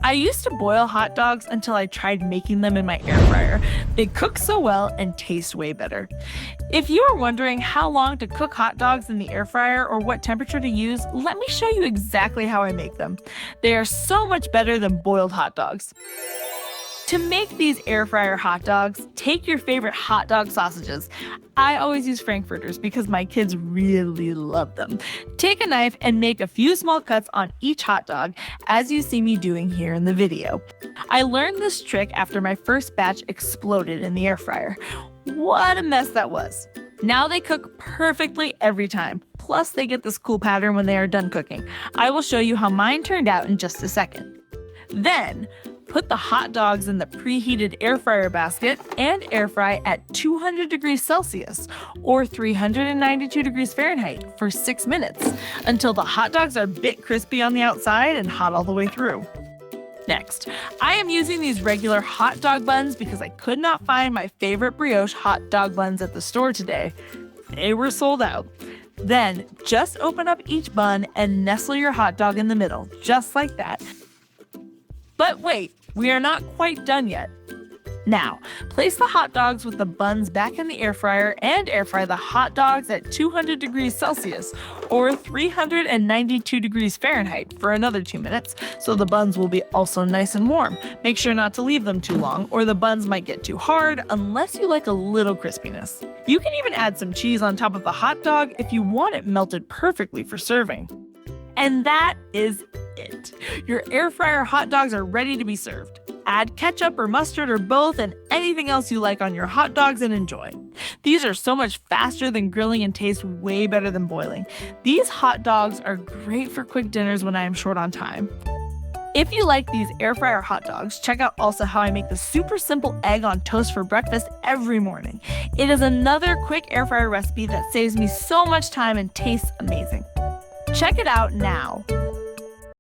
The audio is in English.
I used to boil hot dogs until I tried making them in my air fryer. They cook so well and taste way better. If you are wondering how long to cook hot dogs in the air fryer or what temperature to use, let me show you exactly how I make them. They are so much better than boiled hot dogs. To make these air fryer hot dogs, take your favorite hot dog sausages. I always use frankfurters because my kids really love them. Take a knife and make a few small cuts on each hot dog, as you see me doing here in the video. I learned this trick after my first batch exploded in the air fryer. What a mess that was. Now they cook perfectly every time. Plus they get this cool pattern when they are done cooking. I will show you how mine turned out in just a second. Then, put the hot dogs in the preheated air fryer basket and air fry at 200 degrees Celsius or 392 degrees Fahrenheit for 6 minutes until the hot dogs are a bit crispy on the outside and hot all the way through. Next, I am using these regular hot dog buns because I could not find my favorite brioche hot dog buns at the store today. They were sold out. Then, just open up each bun and nestle your hot dog in the middle, just like that. But wait, we are not quite done yet. Now, place the hot dogs with the buns back in the air fryer and air fry the hot dogs at 200 degrees Celsius or 392 degrees Fahrenheit for another 2 minutes, so the buns will be also nice and warm. Make sure not to leave them too long or the buns might get too hard unless you like a little crispiness. You can even add some cheese on top of the hot dog if you want it melted perfectly for serving. And that is it. Your air fryer hot dogs are ready to be served. Add ketchup or mustard or both and anything else you like on your hot dogs and enjoy. These are so much faster than grilling and taste way better than boiling. These hot dogs are great for quick dinners when I am short on time. If you like these air fryer hot dogs, check out also how I make the super simple egg on toast for breakfast every morning. It is another quick air fryer recipe that saves me so much time and tastes amazing. Check it out now.